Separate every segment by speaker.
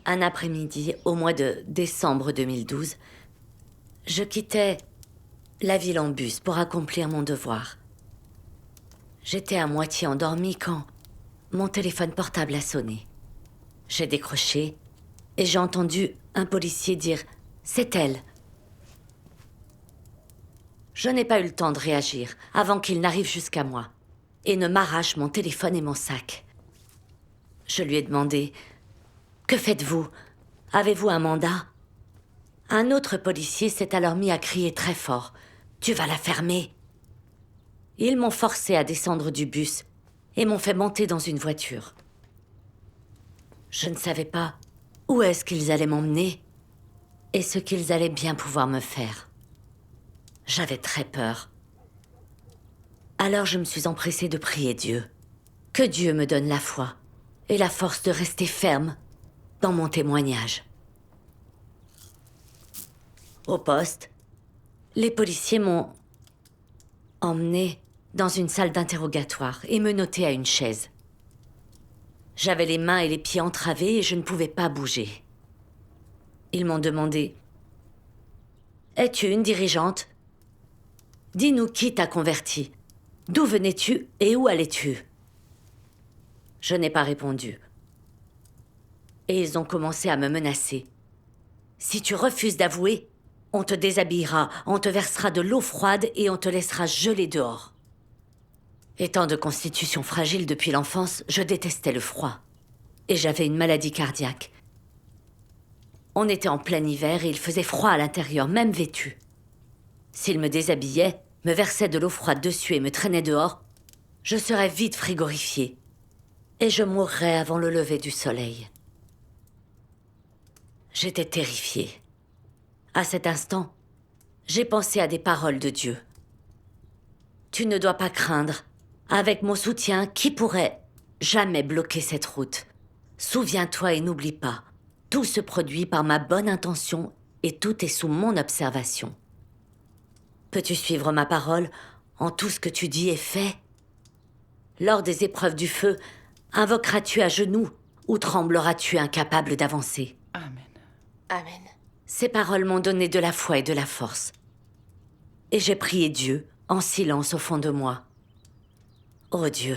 Speaker 1: Un après-midi, au mois de décembre 2012, je quittais la ville en bus pour accomplir mon devoir. J'étais à moitié endormie quand mon téléphone portable a sonné. J'ai décroché et j'ai entendu un policier dire « C'est elle ». Je n'ai pas eu le temps de réagir avant qu'il n'arrive jusqu'à moi et ne m'arrache mon téléphone et mon sac. Je lui ai demandé « Que faites-vous? Avez-vous un mandat ?» Un autre policier s'est alors mis à crier très fort « Tu vas la fermer !» Ils m'ont forcé à descendre du bus et m'ont fait monter dans une voiture. Je ne savais pas où est-ce qu'ils allaient m'emmener et ce qu'ils allaient bien pouvoir me faire. J'avais très peur. Alors je me suis empressée de prier Dieu. Que Dieu me donne la foi et la force de rester ferme dans mon témoignage. Au poste, les policiers m'ont emmené dans une salle d'interrogatoire et menotté à une chaise. J'avais les mains et les pieds entravés et je ne pouvais pas bouger. Ils m'ont demandé « Es-tu une dirigeante? Dis-nous qui t'a converti. D'où venais-tu et où allais-tu » Je n'ai pas répondu. Et ils ont commencé à me menacer. « Si tu refuses d'avouer, on te déshabillera, on te versera de l'eau froide et on te laissera geler dehors. » Étant de constitution fragile depuis l'enfance, je détestais le froid. Et j'avais une maladie cardiaque. On était en plein hiver et il faisait froid à l'intérieur, même vêtu. S'ils me déshabillaient, me versaient de l'eau froide dessus et me traînaient dehors, je serais vite frigorifiée. Et je mourrais avant le lever du soleil. J'étais terrifiée. À cet instant, j'ai pensé à des paroles de Dieu. Tu ne dois pas craindre. Avec mon soutien, qui pourrait jamais bloquer cette route? Souviens-toi et n'oublie pas. Tout se produit par ma bonne intention et tout est sous mon observation. Peux-tu suivre ma parole en tout ce que tu dis et fais? Lors des épreuves du feu, invoqueras-tu à genoux ou trembleras-tu incapable d'avancer?
Speaker 2: Amen.
Speaker 3: Amen.
Speaker 1: Ces paroles m'ont donné de la foi et de la force. Et j'ai prié Dieu en silence au fond de moi. Oh Dieu,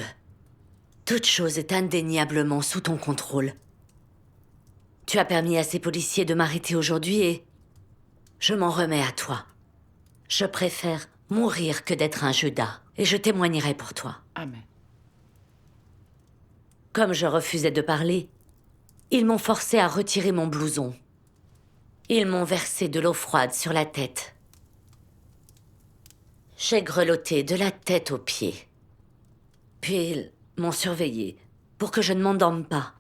Speaker 1: toute chose est indéniablement sous ton contrôle. Tu as permis à ces policiers de m'arrêter aujourd'hui et je m'en remets à toi. Je préfère mourir que d'être un Judas et je témoignerai pour toi.
Speaker 2: Amen.
Speaker 1: Comme je refusais de parler, ils m'ont forcé à retirer mon blouson. Ils m'ont versé de l'eau froide sur la tête. J'ai grelotté de la tête aux pieds. Puis ils m'ont surveillée pour que je ne m'endorme pas.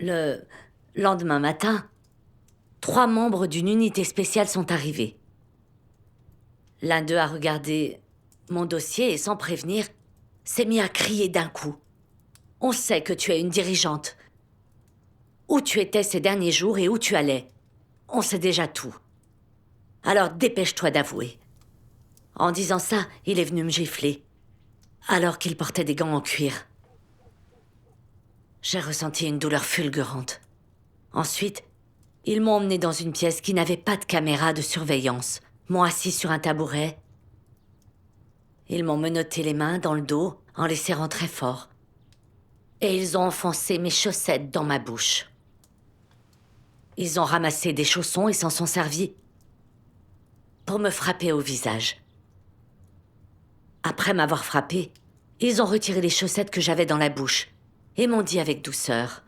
Speaker 1: Le lendemain matin, 3 membres d'une unité spéciale sont arrivés. L'un d'eux a regardé mon dossier et sans prévenir, s'est mis à crier d'un coup. « On sait que tu es une dirigeante. Où tu étais ces derniers jours et où tu allais. On sait déjà tout. Alors dépêche-toi d'avouer. » En disant ça, il est venu me gifler, alors qu'il portait des gants en cuir. J'ai ressenti une douleur fulgurante. Ensuite, ils m'ont emmené dans une pièce qui n'avait pas de caméra de surveillance, m'ont assis sur un tabouret. Ils m'ont menotté les mains dans le dos en les serrant très fort. Et ils ont enfoncé mes chaussettes dans ma bouche. Ils ont ramassé des chaussons et s'en sont servis pour me frapper au visage. Après m'avoir frappé, ils ont retiré les chaussettes que j'avais dans la bouche et m'ont dit avec douceur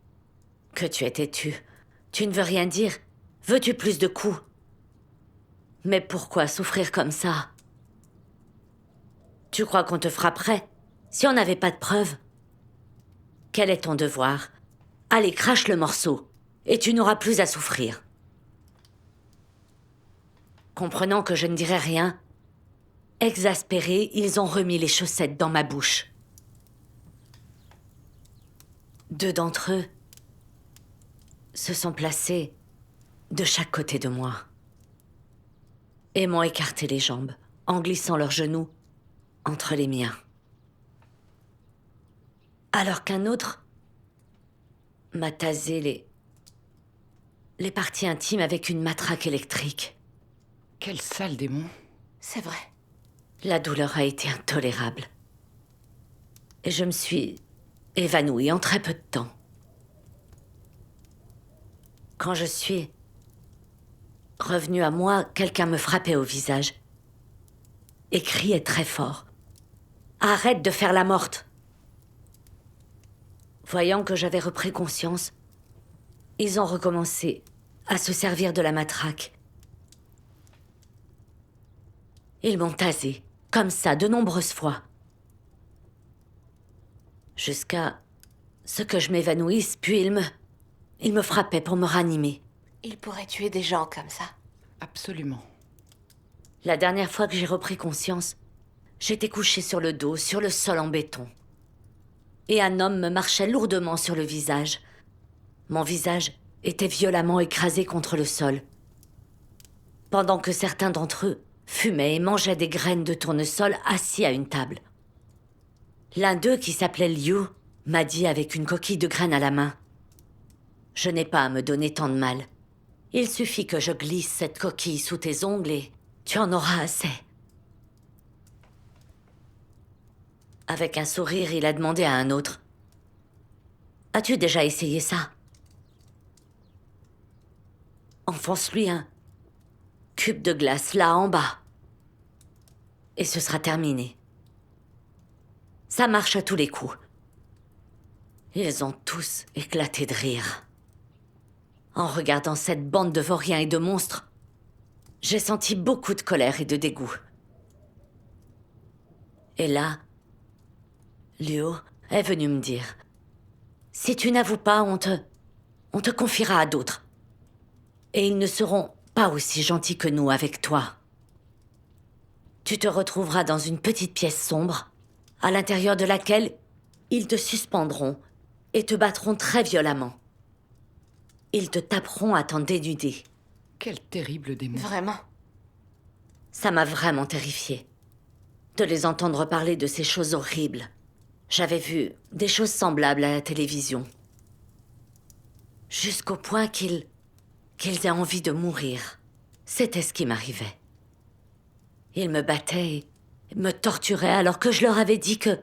Speaker 1: « Que tu es têtu. Tu ne veux rien dire. Veux-tu plus de coups? Mais pourquoi souffrir comme ça? Tu crois qu'on te frapperait si on n'avait pas de preuves? Quel est ton devoir? Allez, crache le morceau et tu n'auras plus à souffrir. » Comprenant que je ne dirais rien, exaspérés, ils ont remis les chaussettes dans ma bouche. 2 d'entre eux se sont placés de chaque côté de moi et m'ont écarté les jambes en glissant leurs genoux entre les miens. Alors qu'un autre m'a tasé les parties intimes avec une matraque électrique.
Speaker 2: Quel sale démon.
Speaker 3: C'est vrai.
Speaker 1: La douleur a été intolérable. Et je me suis évanouie en très peu de temps. Quand je suis revenue à moi, quelqu'un me frappait au visage et criait très fort. « Arrête de faire la morte !» Voyant que j'avais repris conscience, ils ont recommencé à se servir de la matraque. Ils m'ont tasé, comme ça, de nombreuses fois. Jusqu'à ce que je m'évanouisse, puis ils me frappaient pour me ranimer.
Speaker 3: Il pourrait tuer des gens comme ça.
Speaker 2: Absolument.
Speaker 1: La dernière fois que j'ai repris conscience, j'étais couchée sur le dos, sur le sol en béton. Et un homme me marchait lourdement sur le visage. Mon visage était violemment écrasé contre le sol. Pendant que certains d'entre eux fumaient et mangeaient des graines de tournesol assis à une table. L'un d'eux, qui s'appelait Liu, m'a dit avec une coquille de graines à la main: « Je n'ai pas à me donner tant de mal. Il suffit que je glisse cette coquille sous tes ongles et tu en auras assez. » Avec un sourire, il a demandé à un autre: « As-tu déjà essayé ça? Enfonce-lui un cube de glace là en bas. Et ce sera terminé. » Ça marche à tous les coups. Ils ont tous éclaté de rire. En regardant cette bande de vauriens et de monstres, j'ai senti beaucoup de colère et de dégoût. Et là, Liu est venu me dire: « Si tu n'avoues pas, on te confiera à d'autres. Et ils ne seront pas aussi gentils que nous avec toi. Tu te retrouveras dans une petite pièce sombre, à l'intérieur de laquelle ils te suspendront et te battront très violemment. Ils te taperont à t'en dénuder. »
Speaker 2: Quel terrible démon.
Speaker 3: Vraiment.
Speaker 1: Ça m'a vraiment terrifiée, de les entendre parler de ces choses horribles. J'avais vu des choses semblables à la télévision. Jusqu'au point qu'ils aient envie de mourir. C'était ce qui m'arrivait. Ils me battaient et me torturaient alors que je leur avais dit que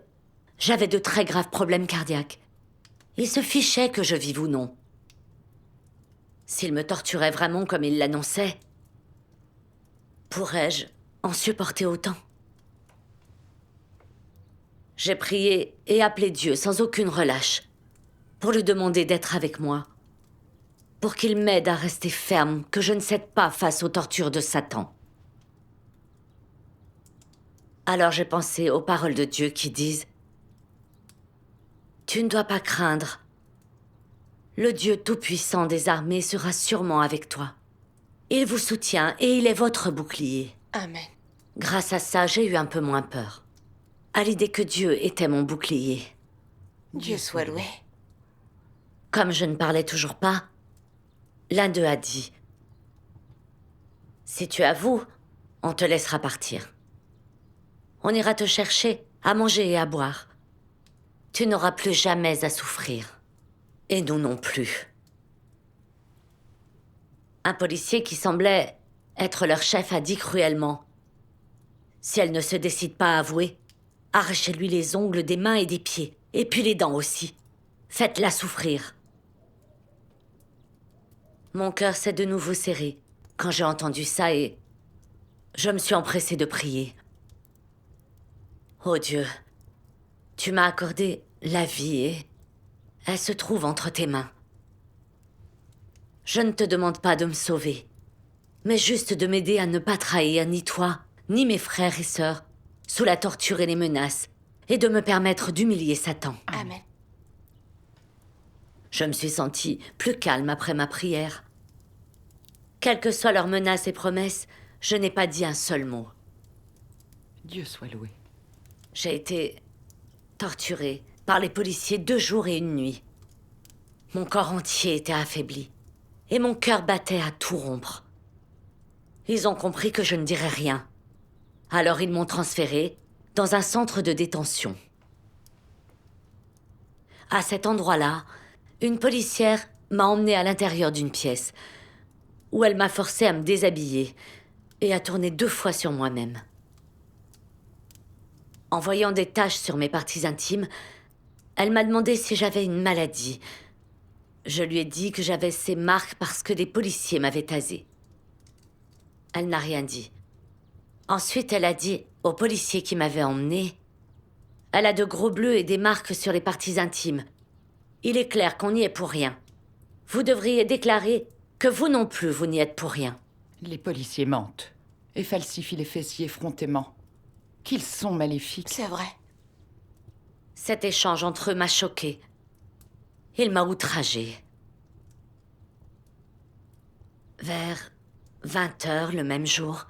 Speaker 1: j'avais de très graves problèmes cardiaques. Ils se fichaient que je vive ou non. S'ils me torturaient vraiment comme ils l'annonçaient, pourrais-je en supporter autant? J'ai prié et appelé Dieu sans aucune relâche, pour lui demander d'être avec moi, pour qu'il m'aide à rester ferme, que je ne cède pas face aux tortures de Satan. Alors j'ai pensé aux paroles de Dieu qui disent: « Tu ne dois pas craindre. Le Dieu tout-puissant des armées sera sûrement avec toi. Il vous soutient et il est votre bouclier. »
Speaker 3: Amen.
Speaker 1: Grâce à ça, j'ai eu un peu moins peur, à l'idée que Dieu était mon bouclier.
Speaker 3: Dieu soit loué.
Speaker 1: Comme je ne parlais toujours pas, l'un d'eux a dit: « Si tu avoues, on te laissera partir. On ira te chercher à manger et à boire. Tu n'auras plus jamais à souffrir. Et nous non plus. » Un policier qui semblait être leur chef a dit cruellement: « Si elle ne se décide pas à avouer, arrachez-lui les ongles des mains et des pieds, et puis les dents aussi. Faites-la souffrir. » Mon cœur s'est de nouveau serré quand j'ai entendu ça et je me suis empressée de prier. « Oh Dieu, tu m'as accordé la vie et elle se trouve entre tes mains. Je ne te demande pas de me sauver, mais juste de m'aider à ne pas trahir ni toi, ni mes frères et sœurs, sous la torture et les menaces, et de me permettre d'humilier Satan. »
Speaker 3: Amen.
Speaker 1: Je me suis sentie plus calme après ma prière. Quelles que soient leurs menaces et promesses, je n'ai pas dit un seul mot.
Speaker 2: Dieu soit loué.
Speaker 1: J'ai été torturée par les policiers 2 jours et 1 nuit. Mon corps entier était affaibli, et mon cœur battait à tout rompre. Ils ont compris que je ne dirais rien. Alors ils m'ont transférée dans un centre de détention. À cet endroit-là, Une policière m'a emmenée à l'intérieur d'une pièce, où elle m'a forcé à me déshabiller et à tourner 2 fois sur moi-même. En voyant des taches sur mes parties intimes, elle m'a demandé si j'avais une maladie. Je lui ai dit que j'avais ces marques parce que des policiers m'avaient tasé. Elle n'a rien dit. Ensuite, elle a dit au policier qui m'avait emmenée: « Elle a de gros bleus et des marques sur les parties intimes. Il est clair qu'on n'y est pour rien. Vous devriez déclarer que vous non plus, vous n'y êtes pour rien. »
Speaker 2: Les policiers mentent et falsifient les fessiers effrontément. Qu'ils sont maléfiques.
Speaker 3: C'est vrai.
Speaker 1: Cet échange entre eux m'a choquée. Il m'a outragée. Vers 20h le même jour,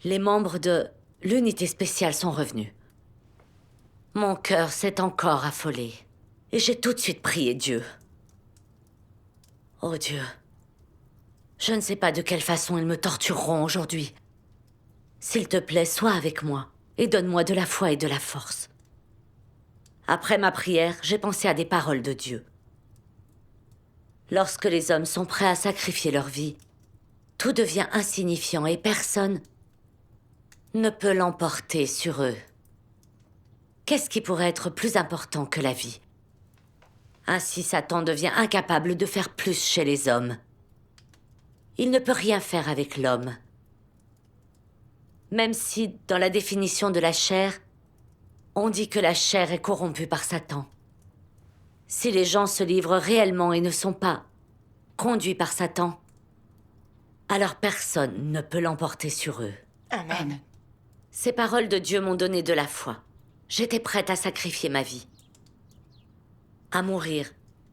Speaker 1: les membres de l'unité spéciale sont revenus. Mon cœur s'est encore affolé et j'ai tout de suite prié Dieu. Oh Dieu, je ne sais pas de quelle façon ils me tortureront aujourd'hui. S'il te plaît, sois avec moi et donne-moi de la foi et de la force. Après ma prière, j'ai pensé à des paroles de Dieu. Lorsque les hommes sont prêts à sacrifier leur vie, tout devient insignifiant et personne ne peut l'emporter sur eux. Qu'est-ce qui pourrait être plus important que la vie? Ainsi, Satan devient incapable de faire plus chez les hommes. Il ne peut rien faire avec l'homme. Même si, dans la définition de la chair, on dit que la chair est corrompue par Satan. Si les gens se livrent réellement et ne sont pas conduits par Satan, alors personne ne peut l'emporter sur eux.
Speaker 3: Amen.
Speaker 1: Ces paroles de Dieu m'ont donné de la foi. J'étais prête à sacrifier ma vie, à mourir,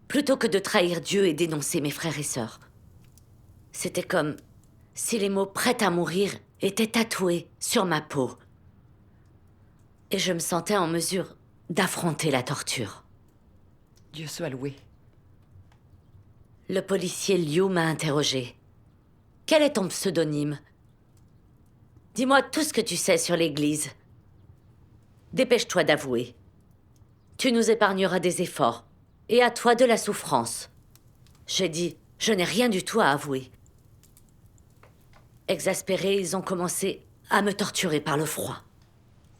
Speaker 1: plutôt que de trahir Dieu et dénoncer mes frères et sœurs. C'était comme si les mots « prête à mourir » étaient tatoués sur ma peau. Et je me sentais en mesure d'affronter la torture.
Speaker 2: Dieu soit loué.
Speaker 1: Le policier Liu m'a interrogé. « Quel est ton pseudonyme? Dis-moi tout ce que tu sais sur l'Église. Dépêche-toi d'avouer. Tu nous épargneras des efforts, et à toi de la souffrance. » J'ai dit, je n'ai rien du tout à avouer. Exaspérés, ils ont commencé à me torturer par le froid.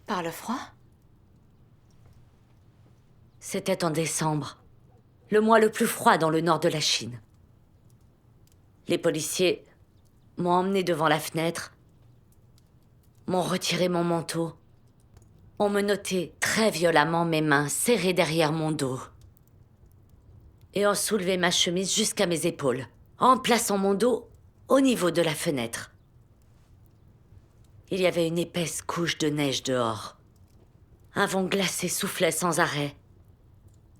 Speaker 3: Par le froid?
Speaker 1: C'était en décembre, le mois le plus froid dans le nord de la Chine. Les policiers m'ont emmené devant la fenêtre, m'ont retiré mon manteau, ont menotté très violemment mes mains serrées derrière mon dos et ont soulevé ma chemise jusqu'à mes épaules, en plaçant mon dos au niveau de la fenêtre. Il y avait une épaisse couche de neige dehors. Un vent glacé soufflait sans arrêt.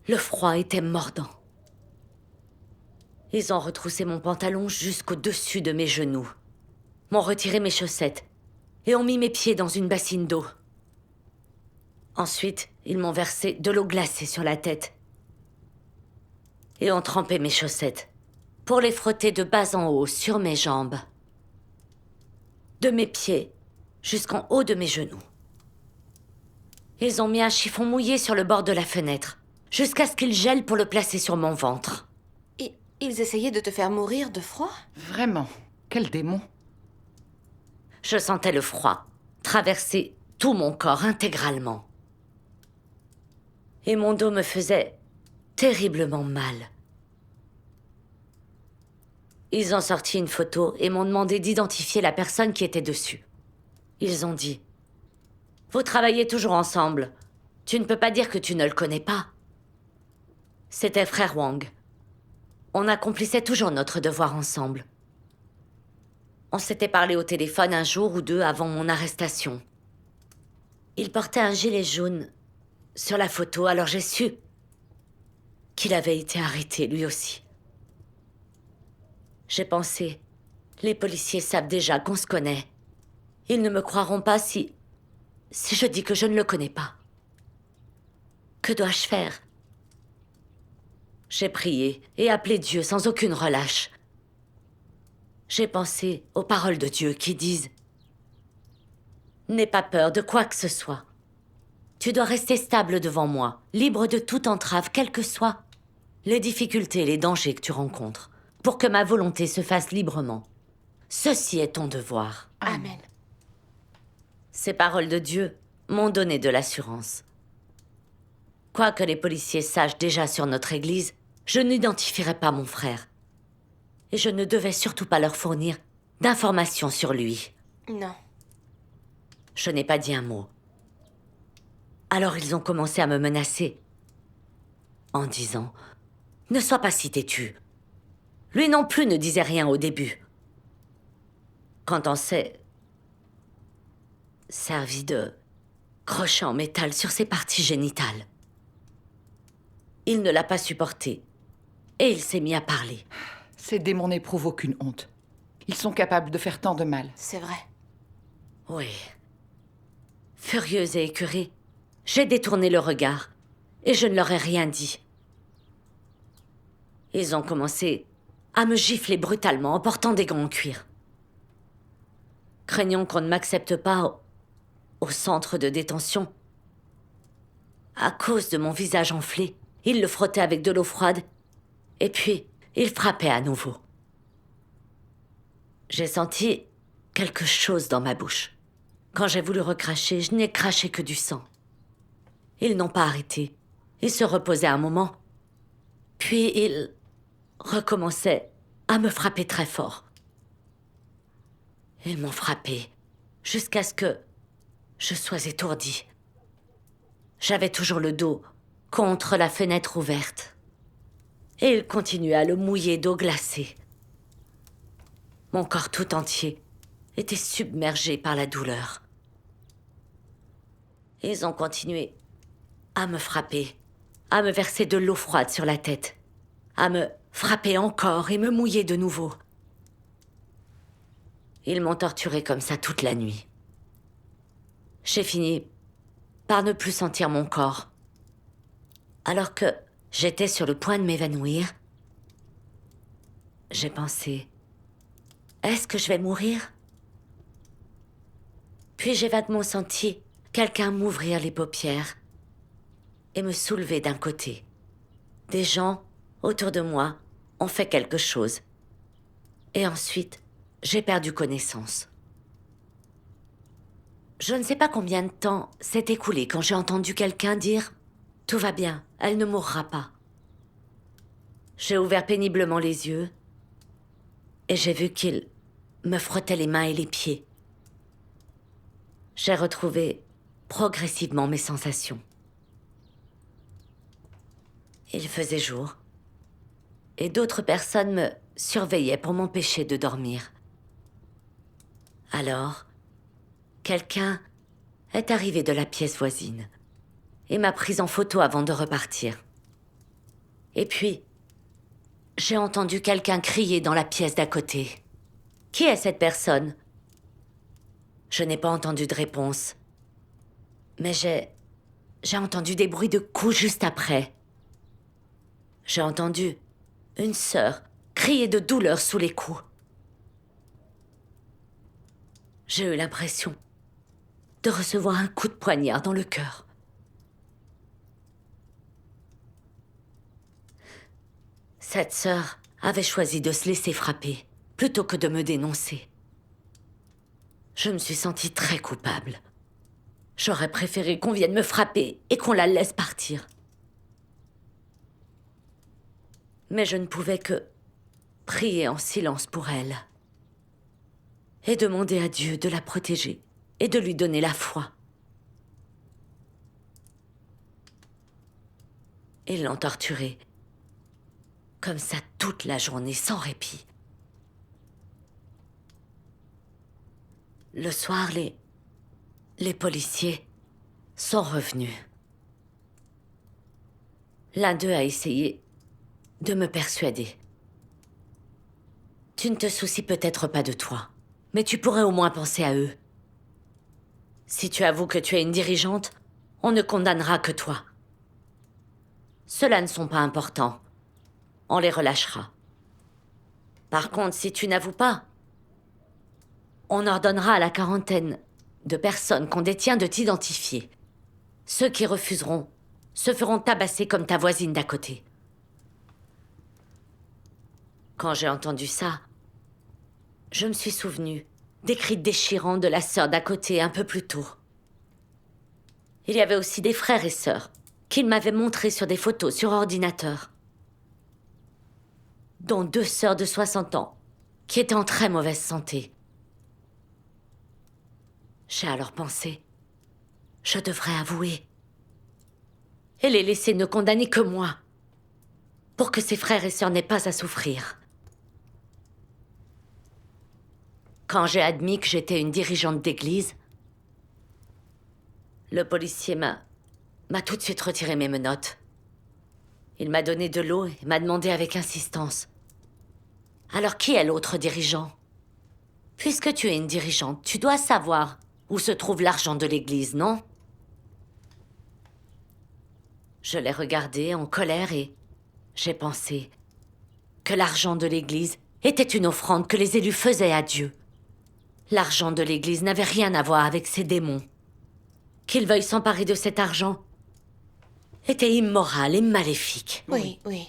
Speaker 1: Le froid était mordant. Ils ont retroussé mon pantalon jusqu'au-dessus de mes genoux, m'ont retiré mes chaussettes et ont mis mes pieds dans une bassine d'eau. Ensuite, ils m'ont versé de l'eau glacée sur la tête et ont trempé mes chaussettes pour les frotter de bas en haut sur mes jambes, de mes pieds jusqu'en haut de mes genoux. Ils ont mis un chiffon mouillé sur le bord de la fenêtre, jusqu'à ce qu'il gèle pour le placer sur mon ventre.
Speaker 3: Ils essayaient de te faire mourir de froid?
Speaker 2: Vraiment, quel démon.
Speaker 1: Je sentais le froid traverser tout mon corps intégralement. Et mon dos me faisait terriblement mal. Ils ont sorti une photo et m'ont demandé d'identifier la personne qui était dessus. Ils ont dit: « Vous travaillez toujours ensemble. Tu ne peux pas dire que tu ne le connais pas. » C'était frère Wang. On accomplissait toujours notre devoir ensemble. On s'était parlé au téléphone un jour ou deux avant mon arrestation. Il portait un gilet jaune sur la photo, alors j'ai su qu'il avait été arrêté lui aussi. J'ai pensé, les policiers savent déjà qu'on se connaît. Ils ne me croiront pas si je dis que je ne le connais pas. Que dois-je faire? J'ai prié et appelé Dieu sans aucune relâche. J'ai pensé aux paroles de Dieu qui disent: « N'aie pas peur de quoi que ce soit. Tu dois rester stable devant moi, libre de toute entrave, quelle que soit les difficultés et les dangers que tu rencontres, pour que ma volonté se fasse librement. Ceci est ton devoir.
Speaker 3: Amen.
Speaker 1: Ces paroles de Dieu m'ont donné de l'assurance. Quoi que les policiers sachent déjà sur notre église, je n'identifierai pas mon frère. Et je ne devais surtout pas leur fournir d'informations sur lui.
Speaker 3: Non.
Speaker 1: Je n'ai pas dit un mot. Alors ils ont commencé à me menacer en disant « Ne sois pas si têtu. » Lui non plus ne disait rien au début. Quand on s'est servi de crochet en métal sur ses parties génitales, il ne l'a pas supporté et il s'est mis à parler.
Speaker 2: Ces démons n'éprouvent aucune honte. Ils sont capables de faire tant de mal.
Speaker 3: C'est vrai.
Speaker 1: Oui. Furieuse et écœurée, j'ai détourné le regard et je ne leur ai rien dit. Ils ont commencé à me gifler brutalement en portant des gants en cuir. Craignant qu'on ne m'accepte pas au centre de détention, à cause de mon visage enflé, ils le frottaient avec de l'eau froide et puis ils frappaient à nouveau. J'ai senti quelque chose dans ma bouche. Quand j'ai voulu recracher, je n'ai craché que du sang. Ils n'ont pas arrêté. Ils se reposaient un moment. Puis ils recommençaient à me frapper très fort. Ils m'ont frappé jusqu'à ce que je sois étourdie. J'avais toujours le dos contre la fenêtre ouverte. Et ils continuaient à le mouiller d'eau glacée. Mon corps tout entier était submergé par la douleur. Ils ont continué à me frapper, à me verser de l'eau froide sur la tête, à me frapper encore et me mouiller de nouveau. Ils m'ont torturé comme ça toute la nuit. J'ai fini par ne plus sentir mon corps. Alors que j'étais sur le point de m'évanouir, j'ai pensé, est-ce que je vais mourir? Puis j'ai vaguement senti quelqu'un m'ouvrir les paupières et me soulever d'un côté. Des gens autour de moi ont fait quelque chose. Et ensuite, j'ai perdu connaissance. Je ne sais pas combien de temps s'est écoulé quand j'ai entendu quelqu'un dire « Tout va bien, elle ne mourra pas ». J'ai ouvert péniblement les yeux et j'ai vu qu'il me frottait les mains et les pieds. J'ai retrouvé progressivement mes sensations. Il faisait jour et d'autres personnes me surveillaient pour m'empêcher de dormir. Alors, quelqu'un est arrivé de la pièce voisine et m'a prise en photo avant de repartir. Et puis, j'ai entendu quelqu'un crier dans la pièce d'à côté. « Qui est cette personne ?» Je n'ai pas entendu de réponse. Mais j'ai entendu des bruits de coups juste après. J'ai entendu une sœur crier de douleur sous les coups. J'ai eu l'impression de recevoir un coup de poignard dans le cœur. Cette sœur avait choisi de se laisser frapper plutôt que de me dénoncer. Je me suis sentie très coupable. J'aurais préféré qu'on vienne me frapper et qu'on la laisse partir. Mais je ne pouvais que prier en silence pour elle et demander à Dieu de la protéger et de lui donner la foi. Ils l'ont torturée comme ça toute la journée sans répit. Le soir, les policiers sont revenus. L'un d'eux a essayé de me persuader. Tu ne te soucies peut-être pas de toi, mais tu pourrais au moins penser à eux. Si tu avoues que tu es une dirigeante, on ne condamnera que toi. Ceux-là ne sont pas importants. On les relâchera. Par contre, si tu n'avoues pas, on ordonnera à la quarantaine de personnes qu'on détient de t'identifier. Ceux qui refuseront se feront tabasser comme ta voisine d'à côté. Quand j'ai entendu ça, je me suis souvenu des cris déchirants de la sœur d'à côté un peu plus tôt. Il y avait aussi des frères et sœurs qu'il m'avait montrés sur des photos sur ordinateur, dont 2 sœurs de 60 ans qui étaient en très mauvaise santé. J'ai alors pensé, je devrais avouer et les laisser ne condamner que moi, pour que ses frères et sœurs n'aient pas à souffrir. Quand j'ai admis que j'étais une dirigeante d'église, le policier m'a tout de suite retiré mes menottes. Il m'a donné de l'eau et m'a demandé avec insistance. Alors qui est l'autre dirigeant? Puisque tu es une dirigeante, tu dois savoir où se trouve l'argent de l'église, non? Je l'ai regardé en colère et j'ai pensé que l'argent de l'église était une offrande que les élus faisaient à Dieu. L'argent de l'église n'avait rien à voir avec ces démons. Qu'ils veuillent s'emparer de cet argent était immoral et maléfique.
Speaker 3: Oui, oui.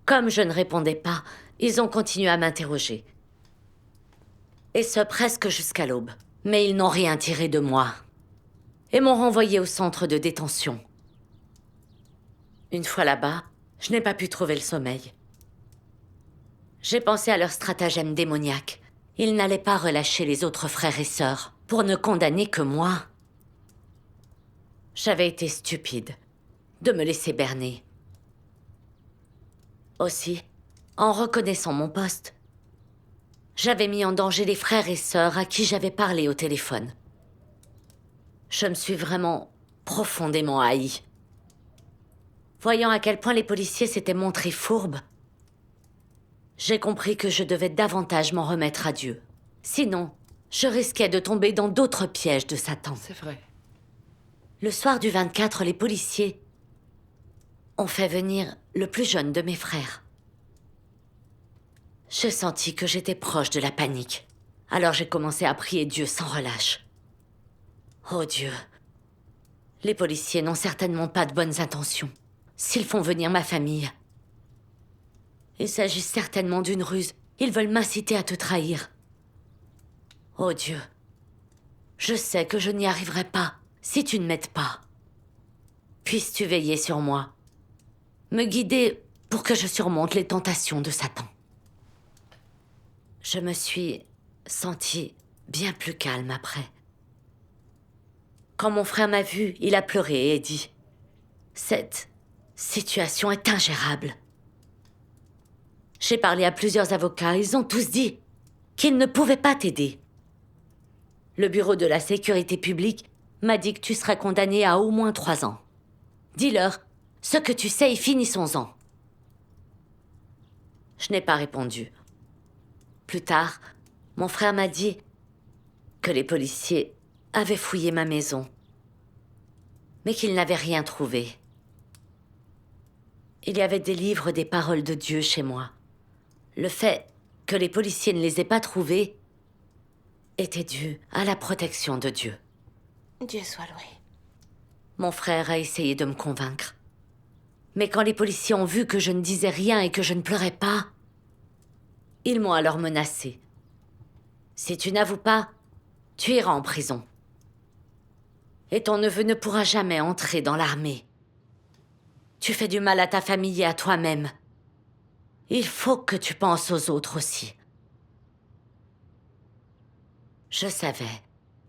Speaker 1: Comme je ne répondais pas, ils ont continué à m'interroger. Et ce presque jusqu'à l'aube. Mais ils n'ont rien tiré de moi. Et m'ont renvoyé au centre de détention. Une fois là-bas, je n'ai pas pu trouver le sommeil. J'ai pensé à leur stratagème démoniaque. Ils n'allaient pas relâcher les autres frères et sœurs pour ne condamner que moi. J'avais été stupide de me laisser berner. Aussi, en reconnaissant mon poste, j'avais mis en danger les frères et sœurs à qui j'avais parlé au téléphone. Je me suis vraiment profondément haïe. Voyant à quel point les policiers s'étaient montrés fourbes, j'ai compris que je devais davantage m'en remettre à Dieu. Sinon, je risquais de tomber dans d'autres pièges de Satan.
Speaker 2: C'est vrai.
Speaker 1: Le soir du 24, les policiers ont fait venir le plus jeune de mes frères. Je sentis que j'étais proche de la panique. Alors j'ai commencé à prier Dieu sans relâche. Oh Dieu, les policiers n'ont certainement pas de bonnes intentions s'ils font venir ma famille. Il s'agit certainement d'une ruse. Ils veulent m'inciter à te trahir. Oh Dieu, je sais que je n'y arriverai pas si tu ne m'aides pas. Puisses-tu veiller sur moi, me guider pour que je surmonte les tentations de Satan. Je me suis sentie bien plus calme après. Quand mon frère m'a vue, il a pleuré et dit « Cette situation est ingérable. » J'ai parlé à plusieurs avocats, ils ont tous dit qu'ils ne pouvaient pas t'aider. Le bureau de la sécurité publique m'a dit que tu serais condamné à au moins 3 ans. Dis-leur ce que tu sais et finissons-en. Je n'ai pas répondu. Plus tard, mon frère m'a dit que les policiers avaient fouillé ma maison, mais qu'ils n'avaient rien trouvé. Il y avait des livres des paroles de Dieu chez moi. Le fait que les policiers ne les aient pas trouvés était dû à la protection de Dieu.
Speaker 3: Dieu soit loué.
Speaker 1: Mon frère a essayé de me convaincre. Mais quand les policiers ont vu que je ne disais rien et que je ne pleurais pas, ils m'ont alors menacé. Si tu n'avoues pas, tu iras en prison. Et ton neveu ne pourra jamais entrer dans l'armée. Tu fais du mal à ta famille et à toi-même. Il faut que tu penses aux autres aussi. Je savais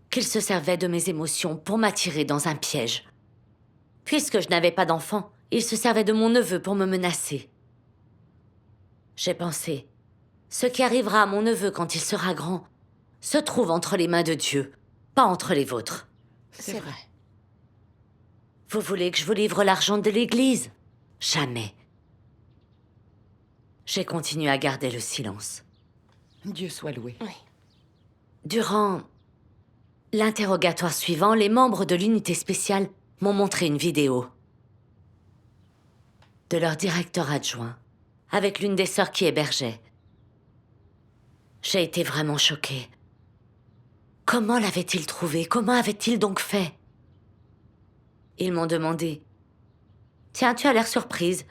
Speaker 1: qu'ils se servaient de mes émotions pour m'attirer dans un piège. Puisque je n'avais pas d'enfant, ils se servaient de mon neveu pour me menacer. J'ai pensé, ce qui arrivera à mon neveu quand il sera grand se trouve entre les mains de Dieu, pas entre les vôtres.
Speaker 3: C'est vrai.
Speaker 1: Vous voulez que je vous livre l'argent de l'église? Jamais. J'ai continué à garder le silence.
Speaker 2: Dieu soit loué.
Speaker 3: Oui.
Speaker 1: Durant l'interrogatoire suivant, les membres de l'unité spéciale m'ont montré une vidéo de leur directeur adjoint avec l'une des sœurs qui hébergeait. J'ai été vraiment choquée. Comment l'avait-il trouvé? Comment avait-il donc fait? Ils m'ont demandé « Tiens, tu as l'air surprise.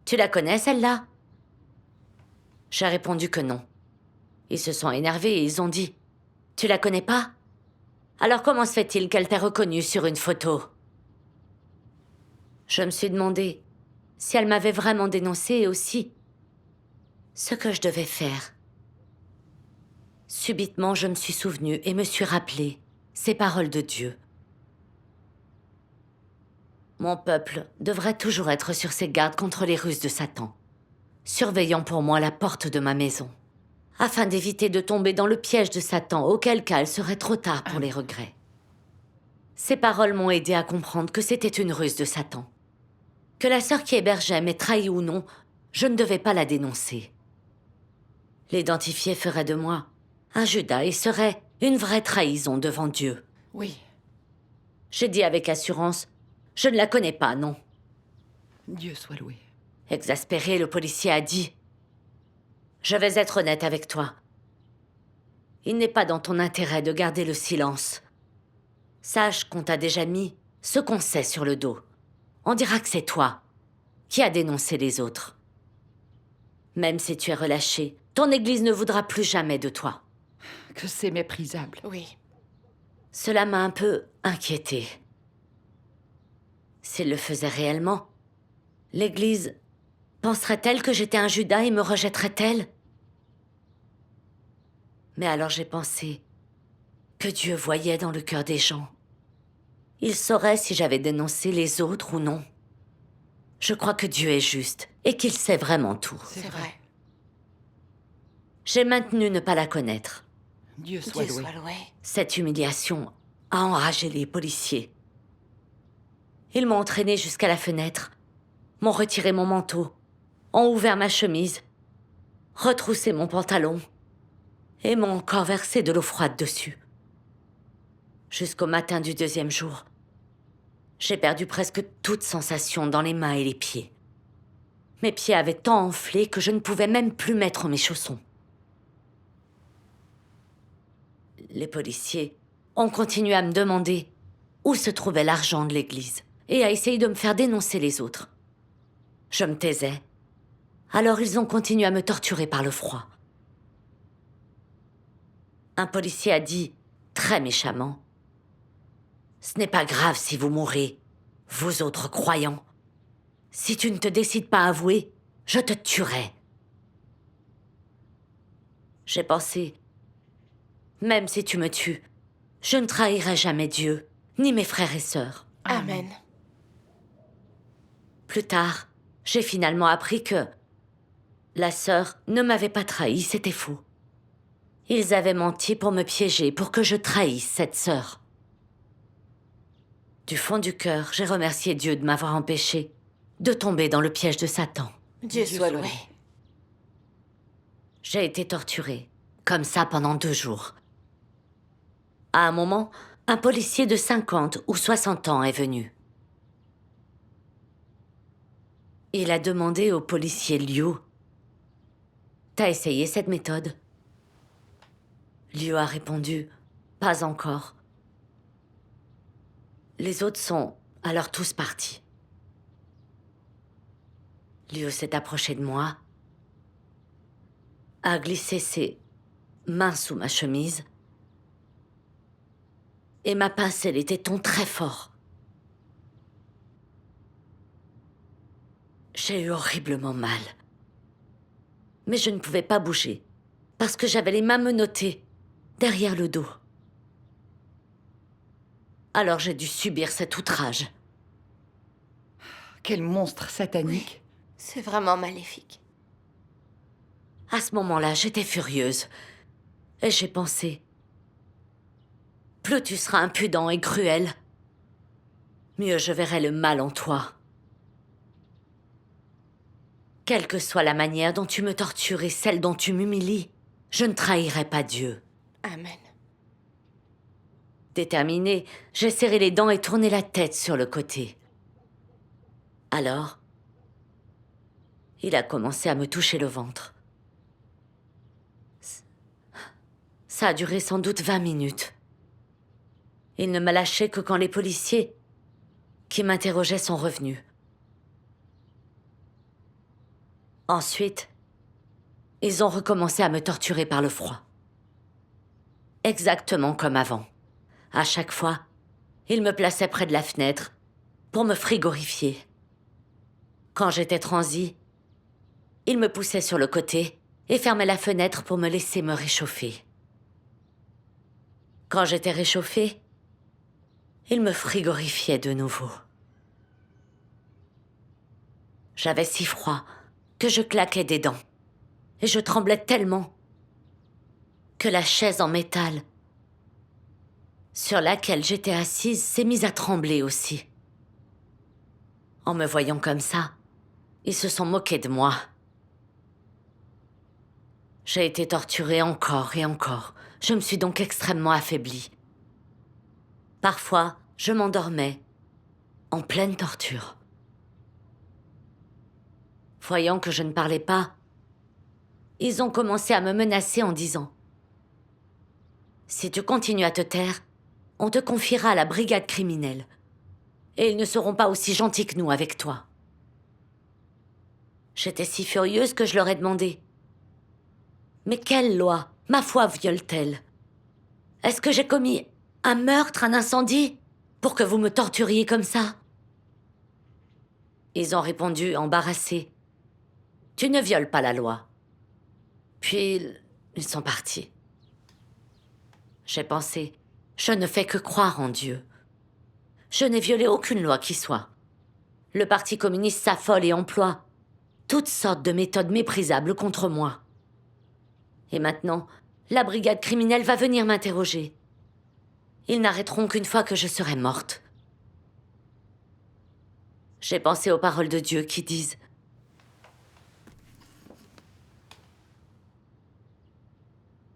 Speaker 1: Tu la connais, celle-là » J'ai répondu que non. Ils se sont énervés et ils ont dit « Tu la connais pas? Alors comment se fait-il qu'elle t'ait reconnue sur une photo ?» Je me suis demandé si elle m'avait vraiment dénoncé et aussi ce que je devais faire. Subitement, je me suis souvenue et me suis rappelé ces paroles de Dieu. Mon peuple devrait toujours être sur ses gardes contre les ruses de Satan, surveillant pour moi la porte de ma maison, afin d'éviter de tomber dans le piège de Satan, auquel cas il serait trop tard pour les regrets. Ces paroles m'ont aidé à comprendre que c'était une ruse de Satan. Que la sœur qui hébergeait m'ait trahi ou non, je ne devais pas la dénoncer. L'identifier ferait de moi un Judas et serait une vraie trahison devant Dieu.
Speaker 2: Oui,
Speaker 1: J'ai dit avec assurance, je ne la connais pas, non.
Speaker 2: Dieu soit loué.
Speaker 1: Exaspéré, le policier a dit, je vais être honnête avec toi. Il n'est pas dans ton intérêt de garder le silence. Sache qu'on t'a déjà mis ce qu'on sait sur le dos. On dira que c'est toi qui as dénoncé les autres. Même si tu es relâché, ton église ne voudra plus jamais de toi.
Speaker 2: Que c'est méprisable.
Speaker 3: Oui.
Speaker 1: Cela m'a un peu inquiétée. S'il le faisait réellement, l'église penserait-elle que j'étais un Judas et me rejetterait-elle? Mais alors j'ai pensé que Dieu voyait dans le cœur des gens. Il saurait si j'avais dénoncé les autres ou non. Je crois que Dieu est juste et qu'il sait vraiment tout.
Speaker 3: C'est vrai.
Speaker 1: J'ai maintenu ne pas la connaître.
Speaker 2: Dieu soit
Speaker 3: Dieu
Speaker 2: loué.
Speaker 3: soit loué.
Speaker 1: Cette humiliation a enragé les policiers. Ils m'ont entraîné jusqu'à la fenêtre, m'ont retiré mon manteau, ont ouvert ma chemise, retroussé mon pantalon et m'ont encore versé de l'eau froide dessus. Jusqu'au matin du deuxième jour, j'ai perdu presque toute sensation dans les mains et les pieds. Mes pieds avaient tant enflé que je ne pouvais même plus mettre mes chaussons. Les policiers ont continué à me demander où se trouvait l'argent de l'église et à essayer de me faire dénoncer les autres. Je me taisais. Alors ils ont continué à me torturer par le froid. Un policier a dit, très méchamment, « Ce n'est pas grave si vous mourrez, vous autres croyants. Si tu ne te décides pas à avouer, je te tuerai. » J'ai pensé, même si tu me tues, je ne trahirai jamais Dieu, ni mes frères et sœurs.
Speaker 3: Amen.
Speaker 1: Plus tard, j'ai finalement appris que la sœur ne m'avait pas trahi, c'était faux. Ils avaient menti pour me piéger, pour que je trahisse cette sœur. Du fond du cœur, j'ai remercié Dieu de m'avoir empêché de tomber dans le piège de Satan.
Speaker 3: Dieu soit loué.
Speaker 1: J'ai été torturée, comme ça pendant 2 jours. À un moment, un policier de 50 ou 60 ans est venu. Il a demandé au policier Liu, « T'as essayé cette méthode ?» Liu a répondu, « Pas encore. » Les autres sont alors tous partis. Liu s'est approché de moi, a glissé ses mains sous ma chemise et m'a pincé les tétons très fort. J'ai eu horriblement mal. Mais je ne pouvais pas bouger, parce que j'avais les mains menottées derrière le dos. Alors j'ai dû subir cet outrage.
Speaker 2: Quel monstre satanique.
Speaker 3: C'est vraiment maléfique.
Speaker 1: À ce moment-là, j'étais furieuse. Et j'ai pensé, plus tu seras impudent et cruel, mieux je verrai le mal en toi. Quelle que soit la manière dont tu me tortures et celle dont tu m'humilies, je ne trahirai pas Dieu.
Speaker 3: Amen.
Speaker 1: Déterminée, j'ai serré les dents et tourné la tête sur le côté. Alors, il a commencé à me toucher le ventre. Ça a duré sans doute 20 minutes. Il ne m'a lâché que quand les policiers qui m'interrogeaient sont revenus. Ensuite, ils ont recommencé à me torturer par le froid. Exactement comme avant. À chaque fois, ils me plaçaient près de la fenêtre pour me frigorifier. Quand j'étais transie, ils me poussaient sur le côté et fermaient la fenêtre pour me laisser me réchauffer. Quand j'étais réchauffée, ils me frigorifiaient de nouveau. J'avais si froid que je claquais des dents et je tremblais tellement que la chaise en métal sur laquelle j'étais assise s'est mise à trembler aussi. En me voyant comme ça, ils se sont moqués de moi. J'ai été torturée encore et encore. Je me suis donc extrêmement affaiblie. Parfois, je m'endormais en pleine torture. Voyant que je ne parlais pas, ils ont commencé à me menacer en disant « Si tu continues à te taire, on te confiera à la brigade criminelle. Et ils ne seront pas aussi gentils que nous avec toi. » J'étais si furieuse que je leur ai demandé « Mais quelle loi, ma foi, viole-t-elle? Est-ce que j'ai commis un meurtre, un incendie, pour que vous me torturiez comme ça ?» Ils ont répondu, embarrassés « Tu ne violes pas la loi. » Puis, ils sont partis. J'ai pensé, je ne fais que croire en Dieu. Je n'ai violé aucune loi qui soit. Le Parti communiste s'affole et emploie toutes sortes de méthodes méprisables contre moi. Et maintenant, la brigade criminelle va venir m'interroger. Ils n'arrêteront qu'une fois que je serai morte. J'ai pensé aux paroles de Dieu qui disent «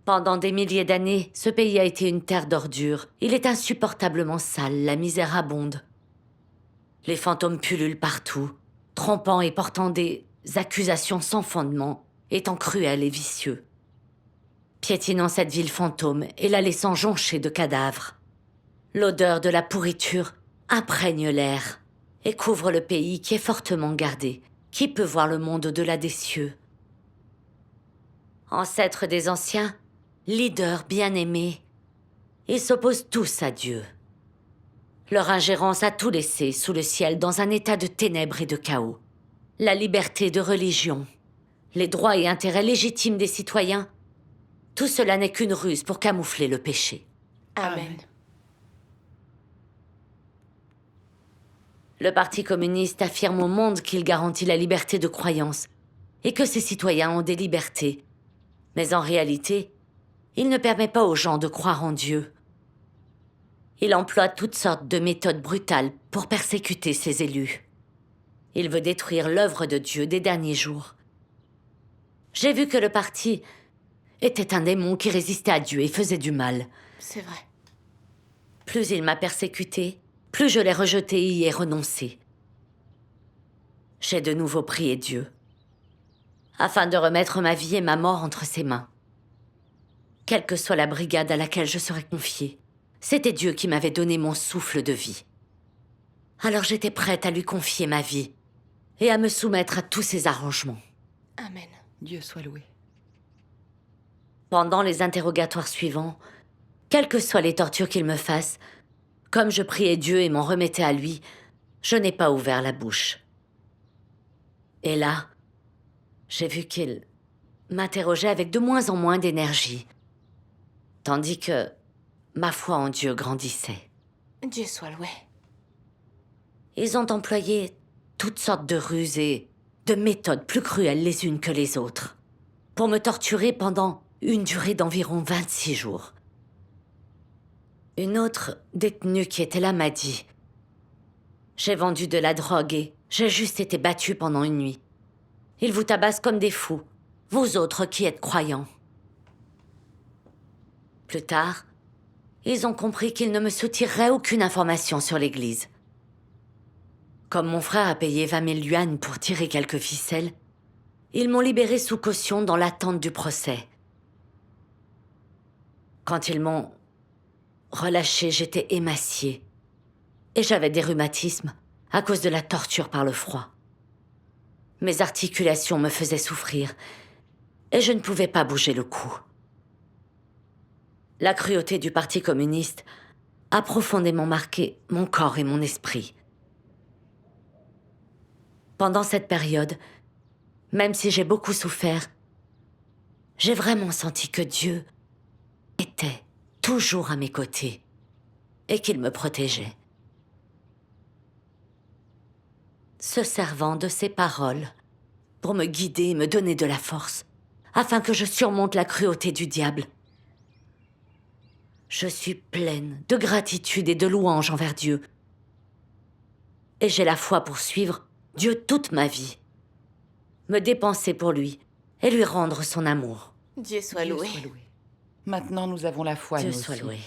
Speaker 1: Pendant des milliers d'années, ce pays a été une terre d'ordures. Il est insupportablement sale, la misère abonde. Les fantômes pullulent partout, trompant et portant des accusations sans fondement, étant cruels et vicieux. Piétinant cette ville fantôme et la laissant joncher de cadavres. L'odeur de la pourriture imprègne l'air et couvre le pays qui est fortement gardé. Qui peut voir le monde au-delà des cieux? Ancêtres des anciens, leaders bien-aimés, ils s'opposent tous à Dieu. Leur ingérence a tout laissé sous le ciel dans un état de ténèbres et de chaos. La liberté de religion, les droits et intérêts légitimes des citoyens, tout cela n'est qu'une ruse pour camoufler le péché.
Speaker 3: Amen.
Speaker 1: Le Parti communiste affirme au monde qu'il garantit la liberté de croyance et que ses citoyens ont des libertés. Mais en réalité, il ne permet pas aux gens de croire en Dieu. Il emploie toutes sortes de méthodes brutales pour persécuter ses élus. Il veut détruire l'œuvre de Dieu des derniers jours. J'ai vu que le parti était un démon qui résistait à Dieu et faisait du mal.
Speaker 3: C'est vrai.
Speaker 1: Plus il m'a persécuté, plus je l'ai rejeté et y ai renoncé. J'ai de nouveau prié Dieu, afin de remettre ma vie et ma mort entre ses mains. Quelle que soit la brigade à laquelle je serais confiée, c'était Dieu qui m'avait donné mon souffle de vie. Alors j'étais prête à lui confier ma vie et à me soumettre à tous ses arrangements.
Speaker 3: Amen.
Speaker 2: Dieu soit loué.
Speaker 1: Pendant les interrogatoires suivants, quelles que soient les tortures qu'il me fasse, comme je priais Dieu et m'en remettais à lui, je n'ai pas ouvert la bouche. Et là, j'ai vu qu'il m'interrogeait avec de moins en moins d'énergie, tandis que ma foi en Dieu grandissait.
Speaker 3: Dieu soit loué.
Speaker 1: Ils ont employé toutes sortes de ruses et de méthodes plus cruelles les unes que les autres, pour me torturer pendant une durée d'environ 26 jours. Une autre détenue qui était là m'a dit « J'ai vendu de la drogue et j'ai juste été battue pendant une nuit. Ils vous tabassent comme des fous, vous autres qui êtes croyants. » Plus tard, ils ont compris qu'ils ne me soutireraient aucune information sur l'Église. Comme mon frère a payé 20 000 yuans pour tirer quelques ficelles, ils m'ont libéré sous caution dans l'attente du procès. Quand ils m'ont relâché, j'étais émaciée et j'avais des rhumatismes à cause de la torture par le froid. Mes articulations me faisaient souffrir et je ne pouvais pas bouger le cou. La cruauté du Parti communiste a profondément marqué mon corps et mon esprit. Pendant cette période, même si j'ai beaucoup souffert, j'ai vraiment senti que Dieu était toujours à mes côtés et qu'il me protégeait. Se servant de ses paroles pour me guider et me donner de la force, afin que je surmonte la cruauté du diable. Je suis pleine de gratitude et de louange envers Dieu. Et j'ai la foi pour suivre Dieu toute ma vie, me dépenser pour lui et lui rendre son amour.
Speaker 3: Dieu soit
Speaker 2: Dieu
Speaker 3: loué.
Speaker 2: soit loué. Maintenant, nous avons la foi,
Speaker 1: Dieu
Speaker 2: nous
Speaker 1: soit
Speaker 2: aussi.
Speaker 1: loué.